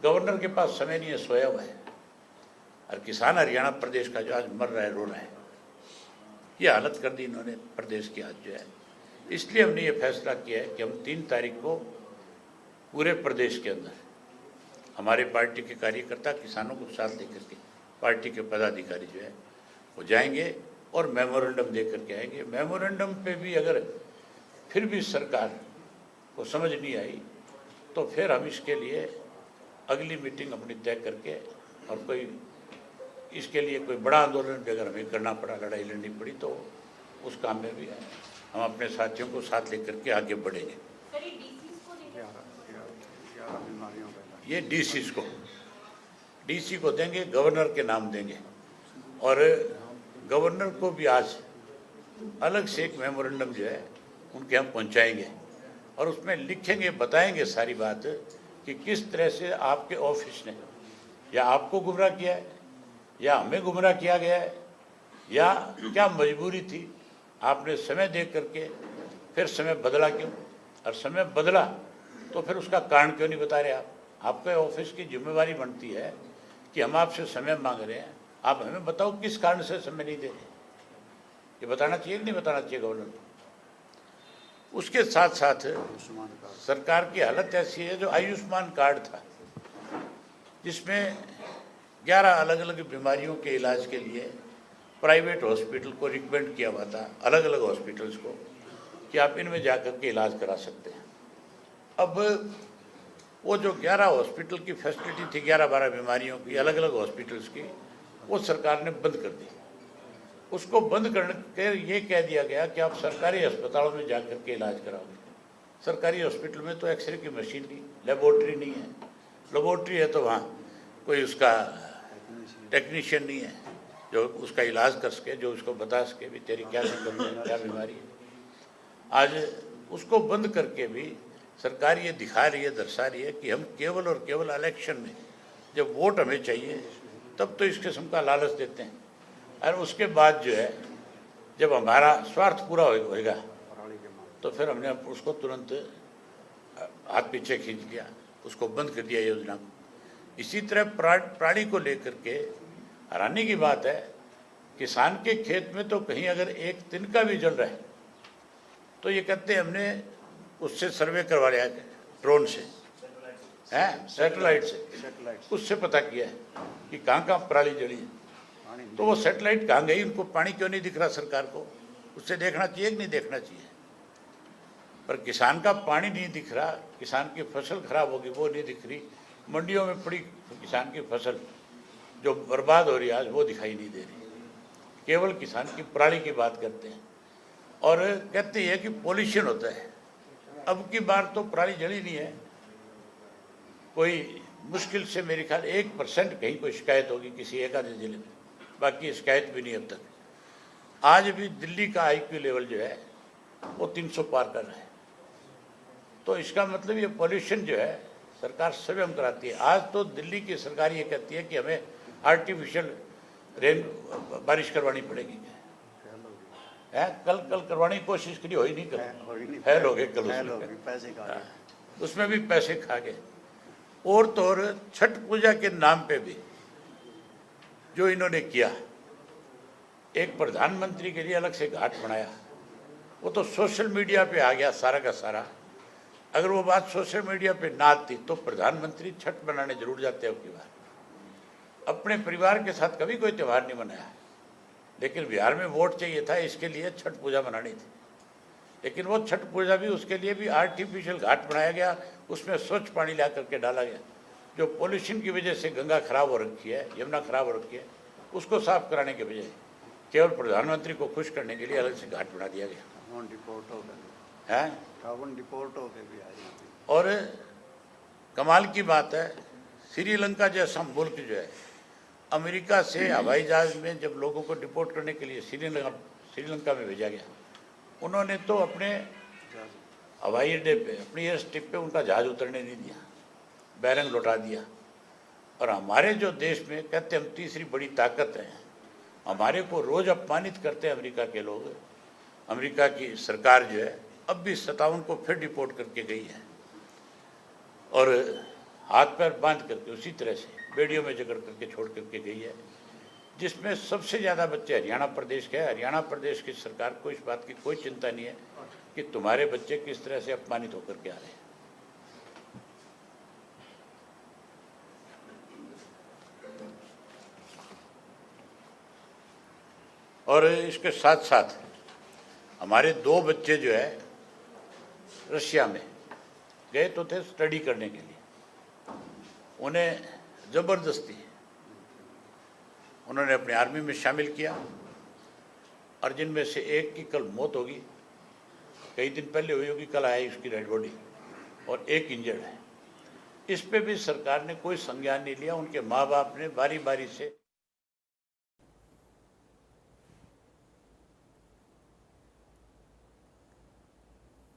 Governor के पास समय नहीं है, सोया हुआ है। और किसान हरियाणा प्रदेश का जो आज मर रहा है, रो रहा है, ये हालत कर दी इन्होंने प्रदेश की आज जो है। इसलिए हमने ये फैसला किया है कि हम 3 तारीख को पूरे प्रदेश के अंदर हमारे पार्टी के कार्यकर्ता किसानों को साथ लेकर के पार्टी के पदाधिकारी जो है वो जाएंगे और मेमोरेंडम दे करके आएंगे। मेमोरेंडम पे भी अगर फिर भी सरकार को समझ नहीं आई तो फिर हम इसके लिए अगली मीटिंग अपनी तय करके और कोई इसके लिए कोई बड़ा आंदोलन भी अगर हमें करना पड़ा, लड़ाई लड़नी पड़ी, तो उस काम में भी हम अपने साथियों को साथ लेकर के आगे बढ़ेंगे। ये डीसी को देंगे, गवर्नर के नाम देंगे और गवर्नर को भी आज अलग से एक मेमोरेंडम जो है उनके हम पहुंचाएंगे और उसमें लिखेंगे, बताएंगे सारी बात कि किस तरह से आपके ऑफिस ने या आपको गुमराह किया है या हमें गुमराह किया गया है या क्या मजबूरी थी, आपने समय दे करके फिर समय बदला क्यों, और समय बदला तो फिर उसका कारण क्यों नहीं बता रहे आप। आपके ऑफिस की जिम्मेवारी बनती है कि हम आपसे समय मांग रहे हैं, आप हमें बताओ किस कारण से समय नहीं दे रहे। ये बताना चाहिए कि नहीं बताना चाहिए गवर्नर को। उसके साथ साथ सरकार की हालत ऐसी है, जो आयुष्मान कार्ड था जिसमें 11 अलग अलग बीमारियों के इलाज के लिए प्राइवेट हॉस्पिटल को रिकमेंड किया हुआ था, अलग अलग हॉस्पिटल्स को, कि आप इनमें जाकर के इलाज करा सकते हैं। अब वो जो 11 हॉस्पिटल की फैसिलिटी थी, 11-12 बीमारियों की अलग अलग हॉस्पिटल्स की, वो सरकार ने बंद कर दी। उसको बंद करके ये कह दिया गया कि आप सरकारी अस्पतालों में जाकर के इलाज कराओगे। सरकारी हॉस्पिटल में तो एक्सरे की मशीन नहीं, लेबोरेटरी नहीं है, लेबोरेटरी है तो वहाँ कोई उसका टेक्नीशियन नहीं है जो उसका इलाज कर सके, जो उसको बता सके भी तेरी क्या दिक्कत है, क्या बीमारी है। आज उसको बंद करके भी सरकार ये दिखा रही है, दर्शा रही है कि हम केवल और केवल इलेक्शन में जब वोट हमें चाहिए तब तो इस किस्म का लालच देते हैं, और उसके बाद जो है जब हमारा स्वार्थ पूरा होएगा तो फिर हमने उसको तुरंत हाथ पीछे खींच लिया, उसको बंद कर दिया योजना को। इसी तरह प्राणी को लेकर के हैरानी की बात है, किसान के खेत में तो कहीं अगर एक तिनका भी जल रहा है तो ये कहते हैं हमने उससे सर्वे करवा लिया ड्रोन से, हैं सैटेलाइट से, उससे पता किया है कि कहाँ कहाँ पराली जली है। तो वो सैटेलाइट कहाँ गई, उनको पानी क्यों नहीं दिख रहा सरकार को, उससे देखना चाहिए कि नहीं देखना चाहिए। पर किसान का पानी नहीं दिख रहा, किसान की फसल खराब होगी वो नहीं दिख रही, मंडियों में पड़ी किसान की फसल जो बर्बाद हो रही है आज वो दिखाई नहीं दे रही। केवल किसान की पराली की बात करते हैं और कहते हैं कि पॉल्यूशन होता है। अब की बार तो पराली जली नहीं है, कोई मुश्किल से मेरे ख्याल 1% कहीं कोई शिकायत होगी किसी एक आधे जिले में, बाकी शिकायत भी नहीं अब तक। आज भी दिल्ली का IQ लेवल जो है वो 300 पार कर रहा है। तो इसका मतलब ये पॉल्यूशन जो है सरकार स्वयं कराती है। आज तो दिल्ली की सरकार ये कहती है कि हमें आर्टिफिशियल बारिश करवानी पड़ेगी, है कल करवाने की कोशिश करी, हो ही नहीं, कर फैल हो गए कल, उसमें भी पैसे खा गए। और तो और छठ पूजा के नाम पे भी जो इन्होंने किया, एक प्रधानमंत्री के लिए अलग से घाट बनाया, वो तो सोशल मीडिया पे आ गया सारा का सारा। अगर वो बात सोशल मीडिया पे ना आती तो प्रधानमंत्री छठ मनाने जरूर जाते अब की बार। अपने परिवार के साथ कभी कोई त्यौहार नहीं मनाया, लेकिन बिहार में वोट चाहिए था, इसके लिए छठ पूजा मनानी थी। लेकिन वो छठ पूजा भी, उसके लिए भी आर्टिफिशियल घाट बनाया गया, उसमें स्वच्छ पानी ला करके डाला गया। जो पोल्यूशन की वजह से गंगा खराब हो रखी है, यमुना खराब हो रखी है, उसको साफ कराने के बजाय केवल प्रधानमंत्री को खुश करने के लिए अलग से घाट बना दिया गया है। और कमाल की बात है, श्रीलंका जैसा मुल्क जो है, अमेरिका से हवाई जहाज में जब लोगों को डिपोर्ट करने के लिए श्रीलंका में भेजा गया, उन्होंने तो अपने हवाई अड्डे पे, अपनी एयर स्ट्रिप पे उनका जहाज उतरने नहीं दिया, बैरंग लौटा दिया। और हमारे जो देश में कहते हम तीसरी बड़ी ताकत हैं, हमारे को रोज़ अपमानित करते हैं अमेरिका के लोग। अमेरिका की सरकार जो है अब भी 57 को फिर डिपोर्ट करके गई है। और हाथ पैर बांध करके उसी तरह से बेड़ियों में जकड़ करके छोड़ करके गई है, जिसमें सबसे ज़्यादा बच्चे हरियाणा प्रदेश के हैं। हरियाणा प्रदेश की सरकार को इस बात की कोई चिंता नहीं है कि तुम्हारे बच्चे किस तरह से अपमानित होकर के आ रहे हैं। और इसके साथ साथ हमारे 2 बच्चे जो है रशिया में गए तो थे स्टडी करने के लिए, उन्हें ज़बरदस्ती उन्होंने अपनी आर्मी में शामिल किया और जिनमें से एक की कल मौत होगी, कई दिन पहले हुई होगी, कल आई उसकी डेड बॉडी, और एक इंजर्ड है। इस पे भी सरकार ने कोई संज्ञान नहीं लिया। उनके माँ बाप ने बारी बारी से